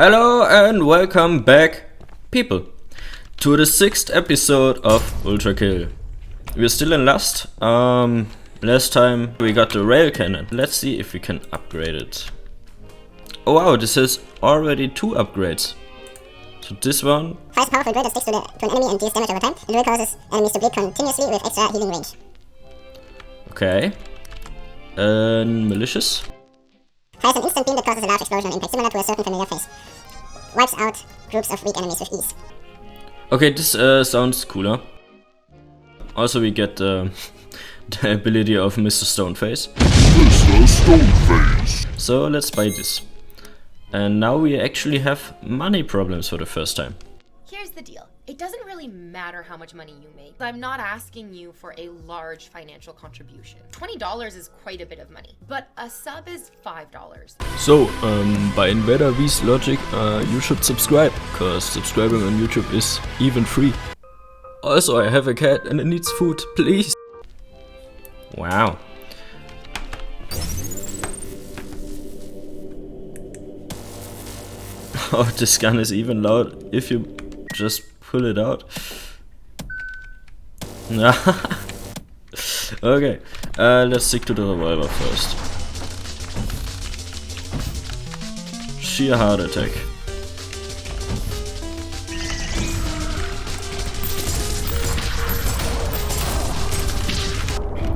Hello and welcome back, people, to the 6th episode of ULTRAKILL. We're still in Lust. Last time we got the rail cannon. Let's see if we can upgrade it. Oh wow, this has already 2 upgrades. So this one fires a powerful drill that sticks to an enemy and deals damage over time. The drill causes enemies to bleed continuously with extra healing range. Okay. Malicious. Fires an instant beam that causes a large explosion or impact similar to a certain familiar face. Wipes out groups of weak enemies with ease. Okay, this sounds cooler. Also we get the ability of Mr. Stoneface. Mr. Stoneface. So let's buy this. And now we actually have money problems for the first time. Here's the deal. It doesn't really matter how much money you make. I'm not asking you for a large financial contribution. $20 is quite a bit of money, but a sub is $5. So, by Invader V's logic, you should subscribe, cause subscribing on YouTube is even free. Also, I have a cat and it needs food, please. Wow. Oh, this gun is even loud if you just pull it out. Okay, let's stick to the revolver first. Sheer heart attack.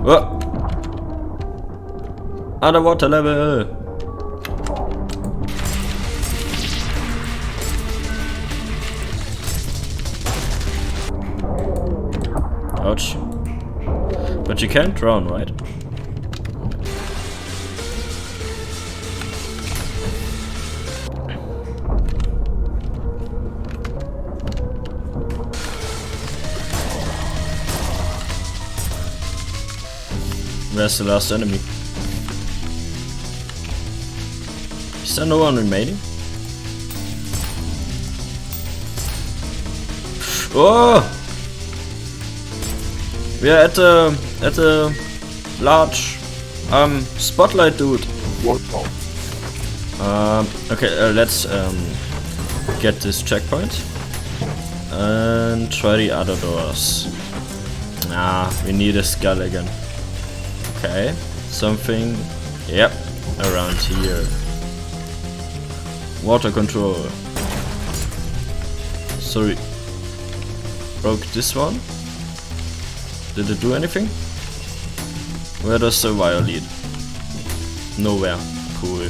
Oh! Underwater level! Ouch. But you can't drown, right? Where's the last enemy? Is there no one remaining? Oh! We are at the large spotlight dude. What? Okay, let's get this checkpoint and try the other doors. We need a skull again. Okay, something, yep, around here. Water control. Sorry, broke this one. Did it do anything? Where does the wire lead? Nowhere. Cool.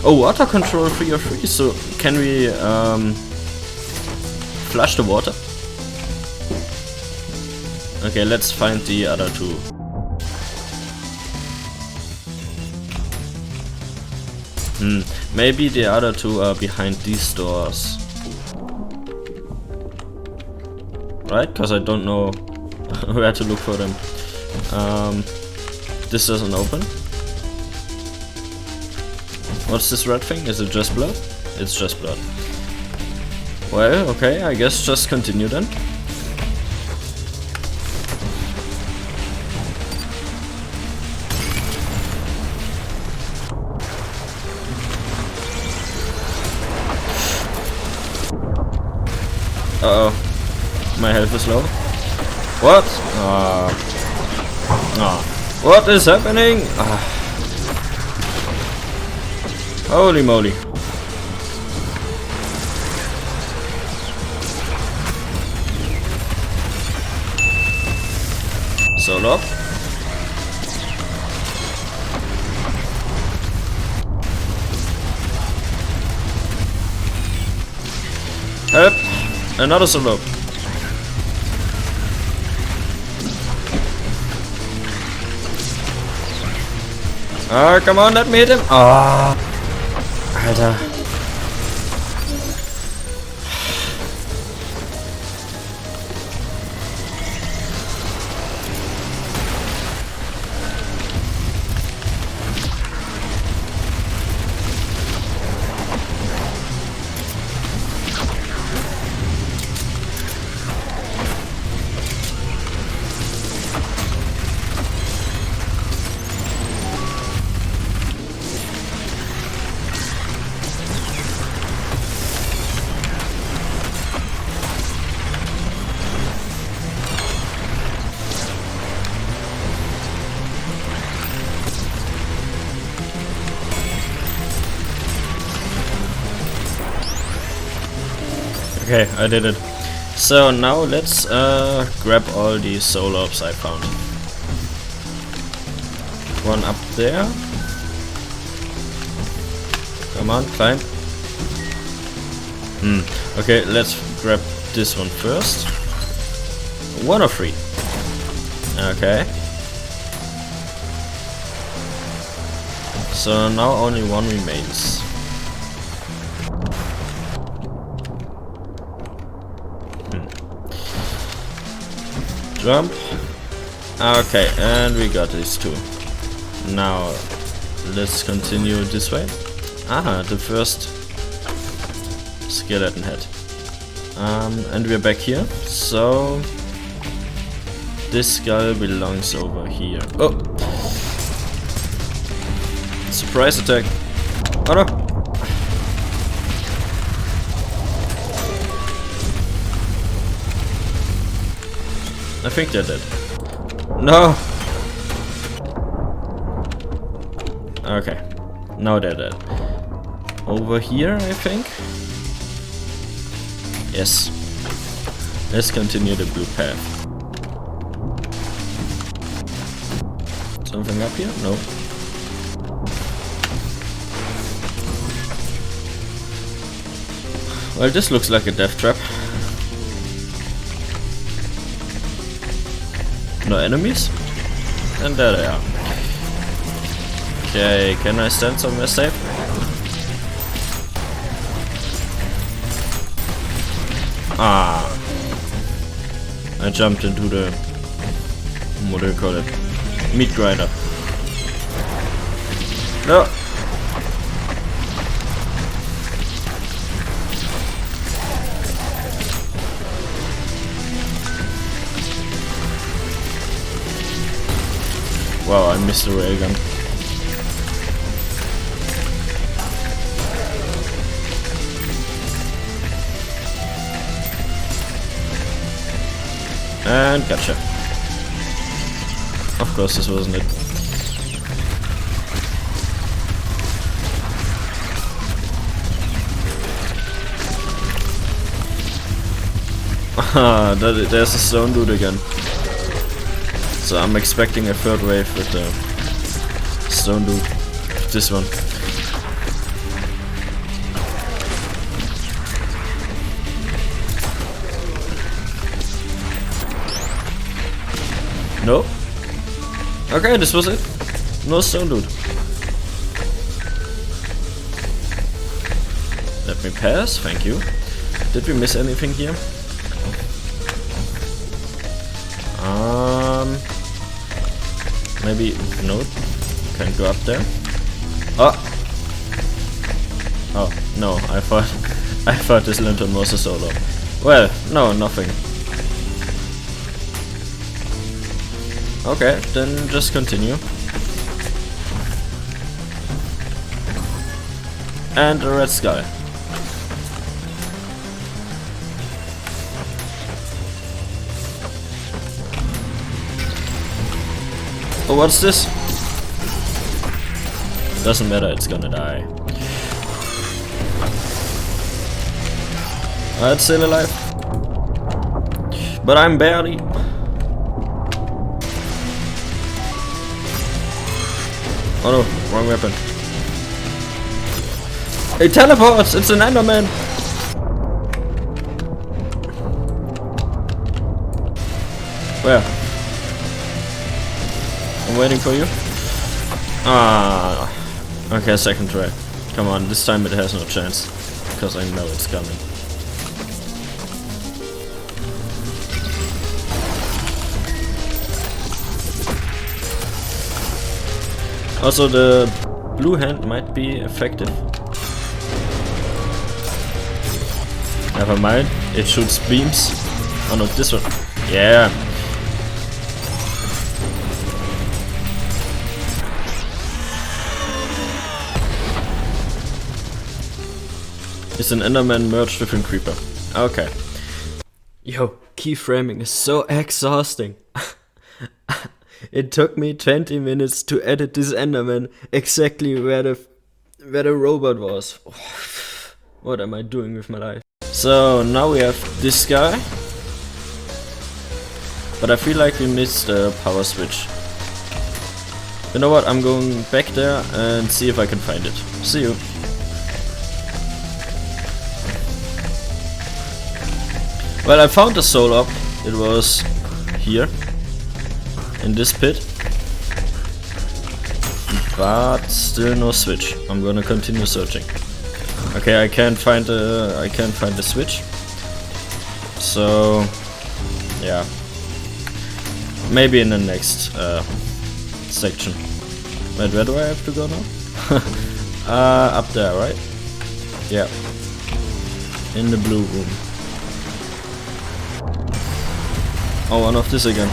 Oh, water control 3 of 3. So can we flush the water? Okay, let's find the other 2. Maybe the other 2 are behind these doors. Right? Because I don't know where to look for them. This doesn't open. What's this red thing? Is it just blood? It's just blood. Well, okay, I guess just continue then. Uh-oh. My health is low. What? What is happening? Holy moly. Solo. Help! Another solo. Come on, let me hit him. Alter. Okay, I did it. So now let's grab all these soul orbs I found. One up there. Come on, climb. Okay, let's grab this one first. 1 of 3. Okay. So now only one remains. Jump. Okay, and we got these two. Now let's continue this way. Aha, the first skeleton head. And we're back here. So this skull belongs over here. Oh! Surprise attack. Oh no! I think they're dead. No! Okay. Now they're dead. Over here, I think? Yes. Let's continue the blue path. Something up here? No. Well, this looks like a death trap. No enemies? And there they are. Okay, can I stand somewhere safe? Ah. I jumped into the... what do you call it? Meat grinder. No! Wow, I missed the railgun. And gotcha. Of course this wasn't it. Ah, there's a stone dude again. So I'm expecting a third wave with the stone dude. This one. No? Okay, this was it. No stone dude. Let me pass, thank you. Did we miss anything here? Maybe no. Can't go up there. Oh. Oh no! I thought this lantern was a solo. Well, no, nothing. Okay, then just continue. And a red skull. Oh, what's this? Doesn't matter, it's gonna die. It's still alive. But I'm barely. Oh no, wrong weapon. It teleports! It's an Enderman! Where? I'm waiting for you. Ah, okay, second try. Come on, this time it has no chance, because I know it's coming. Also, the blue hand might be effective. Never mind, it shoots beams. Oh no, this one. Yeah. It's an Enderman merged with a creeper. Okay. Yo, keyframing is so exhausting. It took me 20 minutes to edit this Enderman exactly where the robot was. What am I doing with my life? So now we have this guy. But I feel like we missed the power switch. You know what, I'm going back there and see if I can find it. See you. Well, I found the soul up. It was here. In this pit. But still no switch. I'm gonna continue searching. Okay, I can't find the switch. So yeah. Maybe in the next section. Wait, where do I have to go now? Up there, right? Yeah. In the blue room. Oh, one of this again.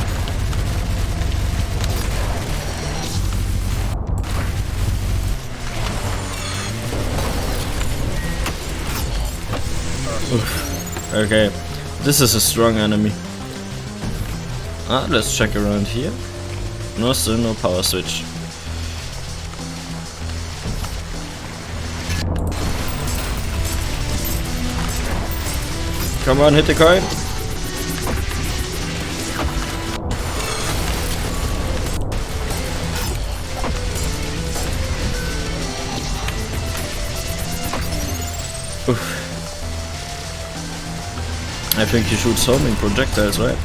Oof. Okay, this is a strong enemy. Let's check around here. No, still no power switch. Come on, hit the coin. Oof. I think he shoots homing projectiles, right?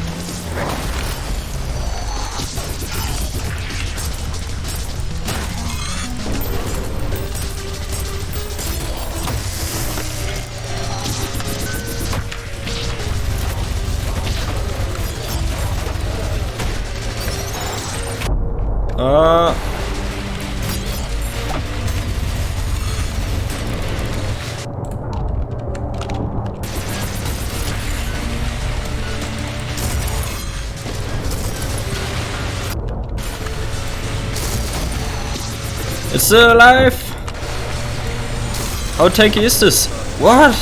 It's still alive! How tanky is this? What?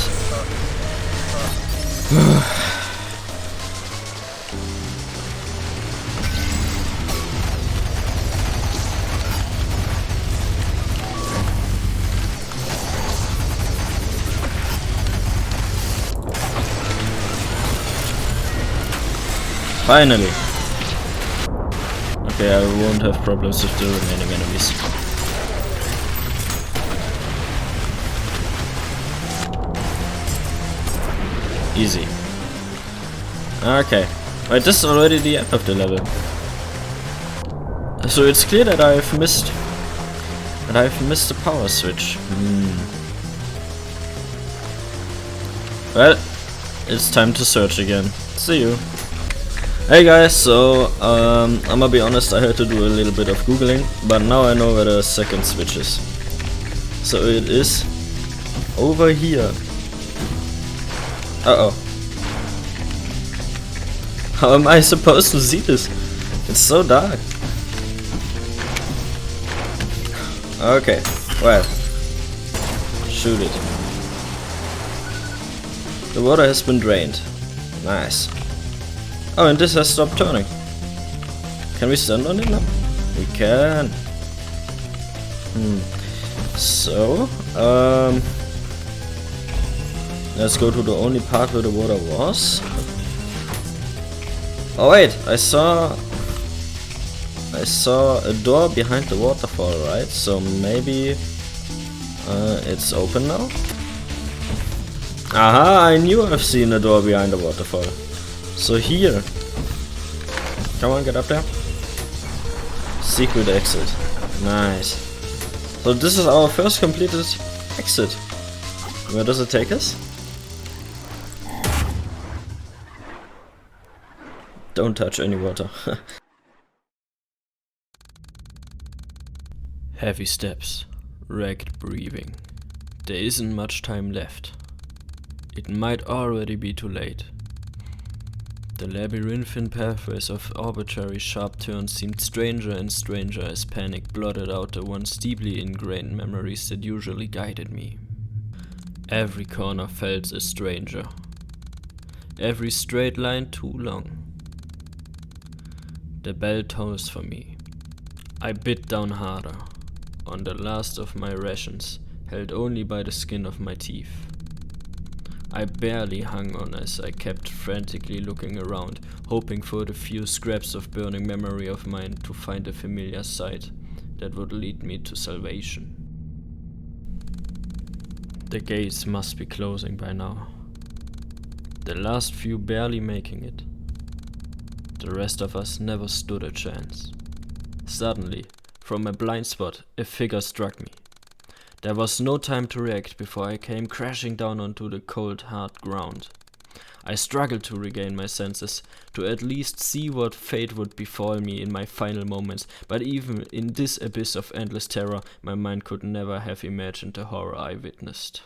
Finally! Okay, I won't have problems with the remaining enemies. Easy. Okay. Wait, this is already the end of the level. So it's clear that I've missed the power switch. Well, it's time to search again. See you. Hey guys, so I'm gonna be honest, I had to do a little bit of googling, but now I know where the second switch is. So it is over here. Uh-oh. How am I supposed to see this? It's so dark. Okay, well. Shoot it. The water has been drained. Nice. Oh, and this has stopped turning. Can we stand on it now? We can. So, let's go to the only part where the water was. Oh wait, I saw a door behind the waterfall, right? So maybe it's open now? Aha, I knew I've seen a door behind the waterfall. So here. Come on, get up there. Secret exit. Nice. So this is our first completed exit. Where does it take us? Don't touch any water. Heavy steps, ragged breathing. There isn't much time left. It might already be too late. The labyrinthine pathways of arbitrary sharp turns seemed stranger and stranger as panic blotted out the once deeply ingrained memories that usually guided me. Every corner felt a stranger. Every straight line too long. The bell tolls for me. I bit down harder, on the last of my rations, held only by the skin of my teeth. I barely hung on as I kept frantically looking around, hoping for the few scraps of burning memory of mine to find a familiar sight that would lead me to salvation. The gates must be closing by now. The last few barely making it. The rest of us never stood a chance. Suddenly, from a blind spot, a figure struck me. There was no time to react before I came crashing down onto the cold, hard ground. I struggled to regain my senses, to at least see what fate would befall me in my final moments, but even in this abyss of endless terror, my mind could never have imagined the horror I witnessed.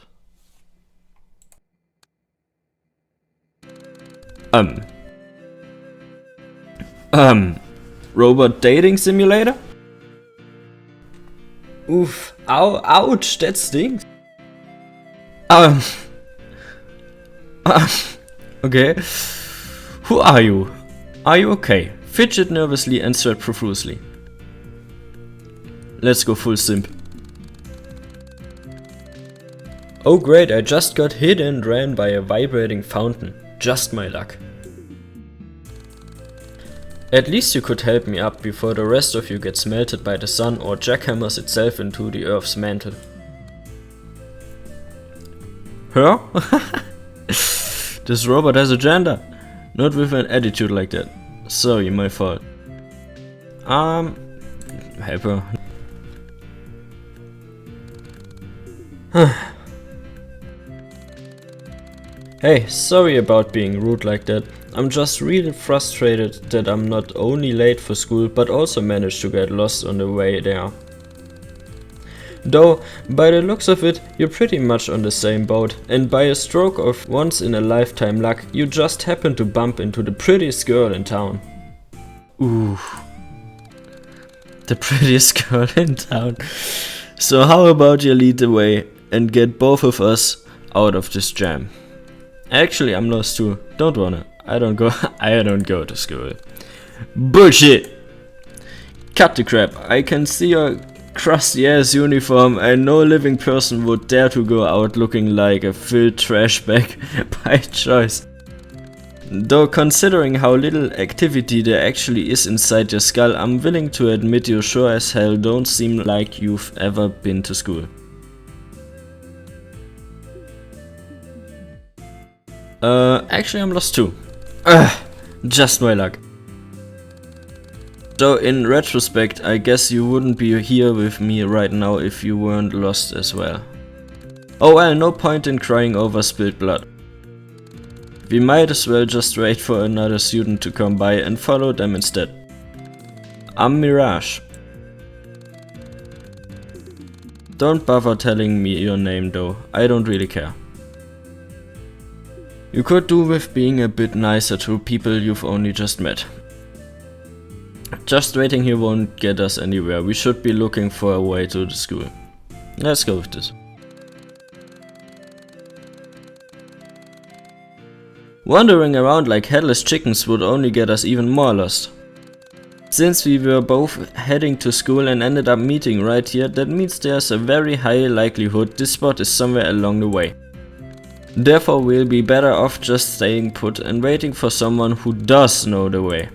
Robot dating simulator? Oof, ow, ouch, that stings. Okay. Who are you? Are you okay? Fidget nervously and sweat profusely. Let's go full simp. Oh great, I just got hit and ran by a vibrating fountain. Just my luck. At least you could help me up before the rest of you gets melted by the sun or jackhammers itself into the earth's mantle. Her? This robot has a gender. Not with an attitude like that. Sorry, my fault. Help her. Hey, sorry about being rude like that. I'm just really frustrated that I'm not only late for school but also managed to get lost on the way there. Though, by the looks of it, you're pretty much on the same boat, and by a stroke of once in a lifetime luck, you just happened to bump into the prettiest girl in town. Ooh. The prettiest girl in town. So how about you lead the way and get both of us out of this jam? Actually, I'm lost too. Don't wanna. I don't go to school. Bullshit! Cut the crap. I can see your crusty ass uniform and no living person would dare to go out looking like a filled trash bag by choice. Though considering how little activity there actually is inside your skull, I'm willing to admit you sure as hell don't seem like you've ever been to school. Actually I'm lost too. Just my luck. So in retrospect, I guess you wouldn't be here with me right now if you weren't lost as well. Oh well, no point in crying over spilled blood. We might as well just wait for another student to come by and follow them instead. I'm Mirage. Don't bother telling me your name though, I don't really care. You could do with being a bit nicer to people you've only just met. Just waiting here won't get us anywhere, we should be looking for a way to the school. Let's go with this. Wandering around like headless chickens would only get us even more lost. Since we were both heading to school and ended up meeting right here, that means there's a very high likelihood this spot is somewhere along the way. Therefore we'll be better off just staying put and waiting for someone who does know the way.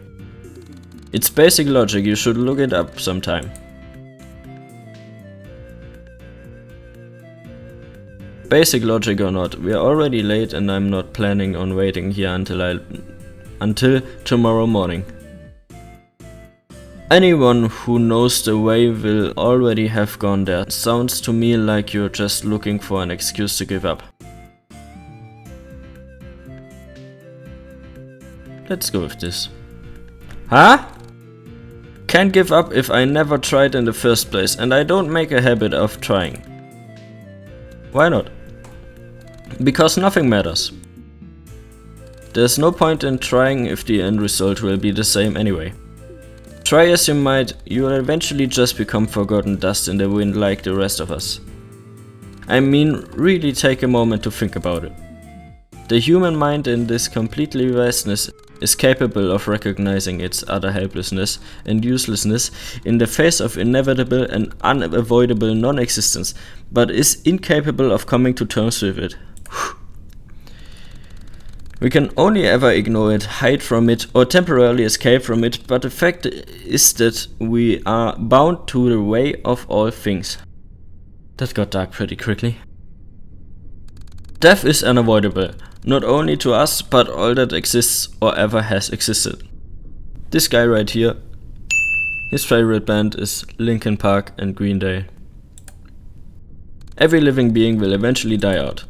It's basic logic, you should look it up sometime. Basic logic or not, we're already late and I'm not planning on waiting here until tomorrow morning. Anyone who knows the way will already have gone there. Sounds to me like you're just looking for an excuse to give up. Let's go with this. Huh? Can't give up if I never tried in the first place and I don't make a habit of trying. Why not? Because nothing matters. There's no point in trying if the end result will be the same anyway. Try as you might, you will eventually just become forgotten dust in the wind like the rest of us. I mean, really take a moment to think about it. The human mind in this completely vastness is capable of recognizing its utter helplessness and uselessness in the face of inevitable and unavoidable non-existence, but is incapable of coming to terms with it. We can only ever ignore it, hide from it, or temporarily escape from it, but the fact is that we are bound to the way of all things. That got dark pretty quickly. Death is unavoidable, not only to us, but all that exists or ever has existed. This guy right here, his favorite band is Linkin Park and Green Day. Every living being will eventually die out.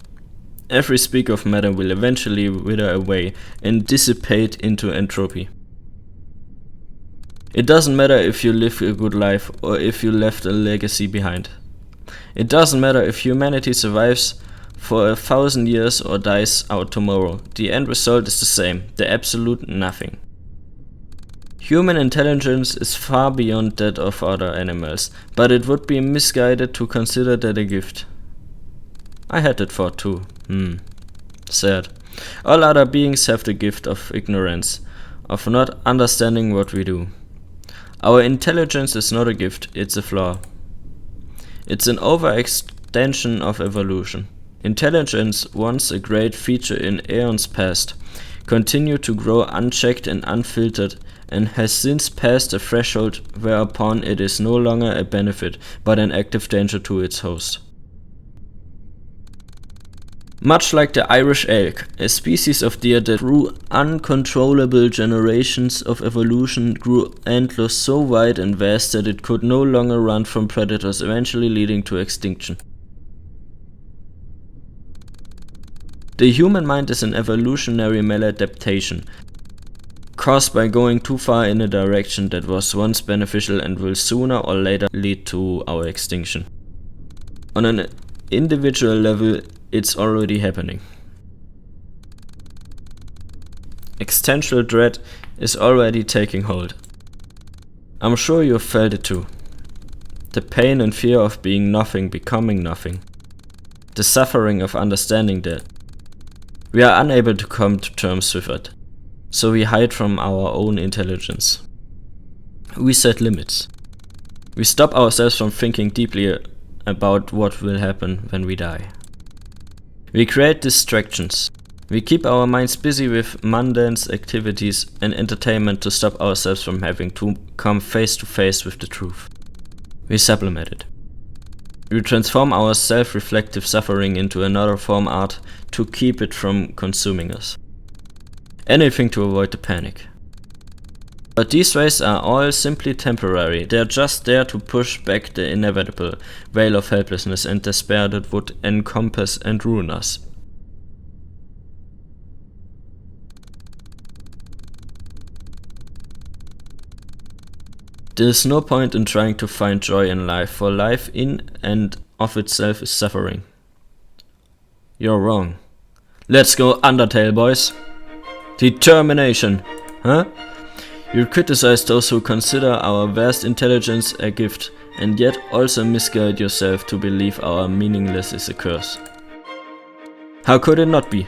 Every speck of matter will eventually wither away and dissipate into entropy. It doesn't matter if you live a good life or if you left a legacy behind. It doesn't matter if humanity survives for 1,000 years or dies out tomorrow. The end result is the same, the absolute nothing. Human intelligence is far beyond that of other animals, but it would be misguided to consider that a gift. I had that thought too. Sad. All other beings have the gift of ignorance, of not understanding what we do. Our intelligence is not a gift, it's a flaw. It's an overextension of evolution. Intelligence, once a great feature in aeons past, continued to grow unchecked and unfiltered, and has since passed a threshold whereupon it is no longer a benefit, but an active danger to its host. Much like the Irish elk, a species of deer that through uncontrollable generations of evolution grew endless so wide and vast that it could no longer run from predators, eventually leading to extinction. The human mind is an evolutionary maladaptation, caused by going too far in a direction that was once beneficial and will sooner or later lead to our extinction. On an individual level, it's already happening. Existential dread is already taking hold. I'm sure you've felt it too. The pain and fear of being nothing, becoming nothing. The suffering of understanding that. We are unable to come to terms with it, so we hide from our own intelligence. We set limits. We stop ourselves from thinking deeply about what will happen when we die. We create distractions. We keep our minds busy with mundane activities and entertainment to stop ourselves from having to come face to face with the truth. We sublimate it. We transform our self-reflective suffering into another form art to keep it from consuming us. Anything to avoid the panic. But these ways are all simply temporary. They are just there to push back the inevitable veil of helplessness and despair that would encompass and ruin us. There is no point in trying to find joy in life, for life in and of itself is suffering. You're wrong. Let's go Undertale, boys. Determination, huh? You criticize those who consider our vast intelligence a gift, and yet also misguide yourself to believe our meaningless is a curse. How could it not be?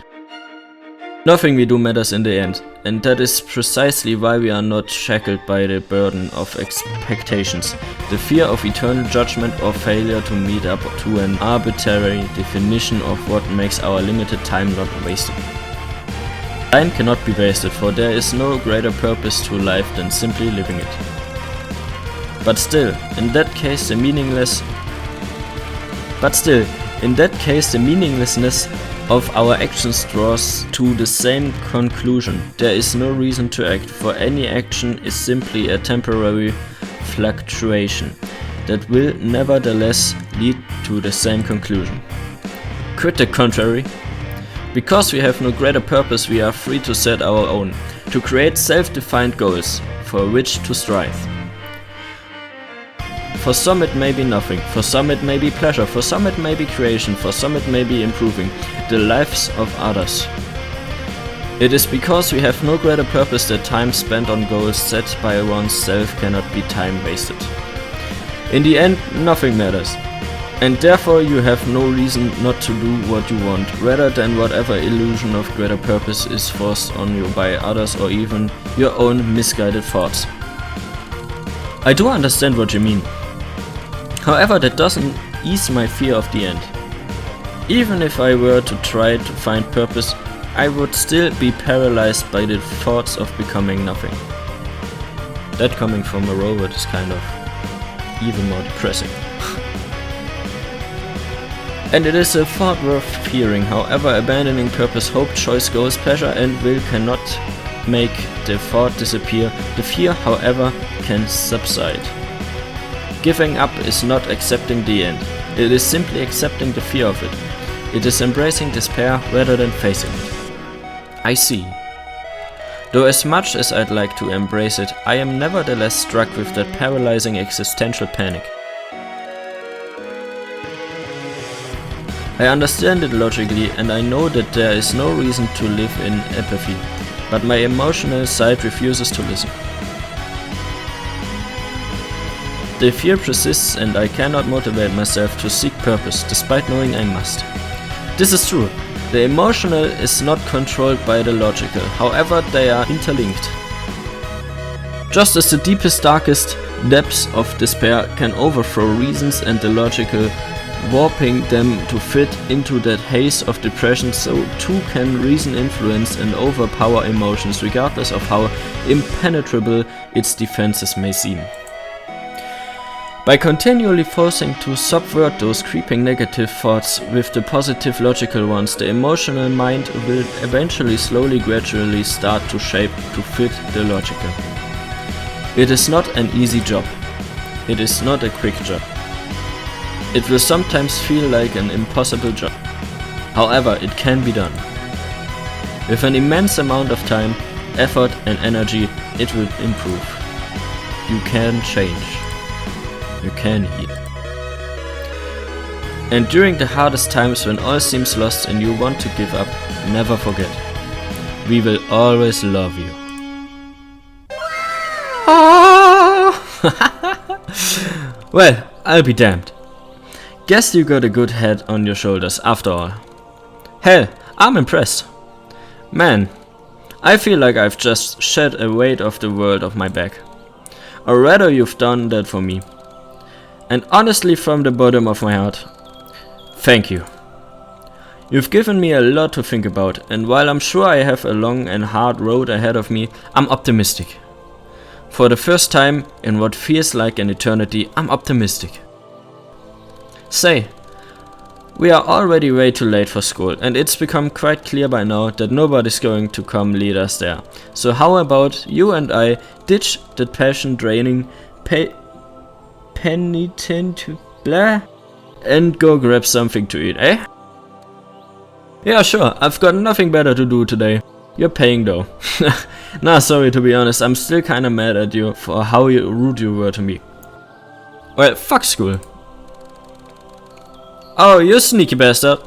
Nothing we do matters in the end, and that is precisely why we are not shackled by the burden of expectations, the fear of eternal judgment or failure to meet up to an arbitrary definition of what makes our limited time not wasted. Time cannot be wasted, for there is no greater purpose to life than simply living it. But still, in that case the meaninglessness of our actions draws to the same conclusion. There is no reason to act, for any action is simply a temporary fluctuation that will nevertheless lead to the same conclusion. Quite the contrary. Because we have no greater purpose, we are free to set our own, to create self-defined goals for which to strive. For some it may be nothing, for some it may be pleasure, for some it may be creation, for some it may be improving the lives of others. It is because we have no greater purpose that time spent on goals set by oneself cannot be time wasted. In the end, nothing matters. And therefore you have no reason not to do what you want, rather than whatever illusion of greater purpose is forced on you by others or even your own misguided thoughts. I do understand what you mean. However, that doesn't ease my fear of the end. Even if I were to try to find purpose, I would still be paralyzed by the thoughts of becoming nothing. That coming from a robot is kind of even more depressing. And it is a thought worth fearing. However, abandoning purpose, hope, choice, goals, pleasure and will cannot make the thought disappear. The fear, however, can subside. Giving up is not accepting the end. It is simply accepting the fear of it. It is embracing despair rather than facing it. I see. Though as much as I'd like to embrace it, I am nevertheless struck with that paralyzing existential panic. I understand it logically and I know that there is no reason to live in apathy, but my emotional side refuses to listen. The fear persists and I cannot motivate myself to seek purpose, despite knowing I must. This is true. The emotional is not controlled by the logical, however they are interlinked. Just as the deepest, darkest depths of despair can overthrow reasons and the logical, warping them to fit into that haze of depression, so too can reason influence and overpower emotions regardless of how impenetrable its defenses may seem. By continually forcing to subvert those creeping negative thoughts with the positive logical ones, the emotional mind will eventually gradually start to shape to fit the logical. It is not an easy job. It is not a quick job. It will sometimes feel like an impossible job. However, it can be done. With an immense amount of time, effort and energy, it will improve. You can change. You can heal. And during the hardest times when all seems lost and you want to give up, never forget. We will always love you. Well, I'll be damned. Guess you got a good head on your shoulders after all. Hell, I'm impressed. Man, I feel like I've just shed a weight of the world off my back. Or rather, you've done that for me. And honestly, from the bottom of my heart, thank you. You've given me a lot to think about, and while I'm sure I have a long and hard road ahead of me, I'm optimistic. For the first time in what feels like an eternity, I'm optimistic. Say, we are already way too late for school, and it's become quite clear by now that nobody's going to come lead us there. So how about you and I ditch that passion-draining, penitent blah and go grab something to eat, eh? Yeah, sure, I've got nothing better to do today. You're paying though. Nah, sorry, to be honest, I'm still kinda mad at you for how rude you were to me. Well, fuck school. Oh, you sneaky bastard.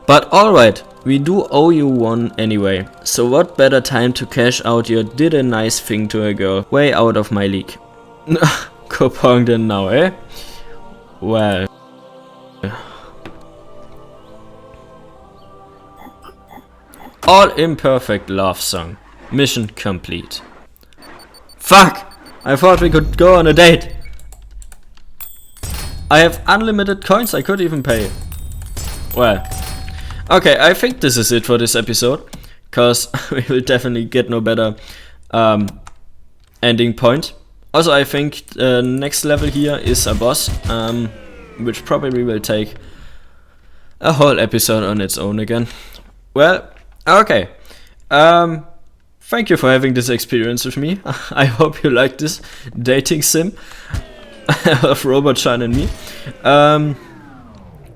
But alright, we do owe you one anyway. So what better time to cash out your did a nice thing to a girl way out of my league. Coupon than now, eh? Well. All imperfect love song. Mission complete. Fuck! I thought we could go on a date. I have unlimited coins, I could even pay. Well. Okay, I think this is it for this episode. Cause we will definitely get no better ending point. Also, I think the next level here is a boss, which probably will take a whole episode on its own again. Well, okay. Thank you for having this experience with me. I hope you like this dating sim of Robot-chan and me.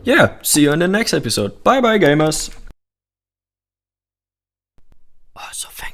Yeah, see you in the next episode. Bye bye, gamers. Also, thank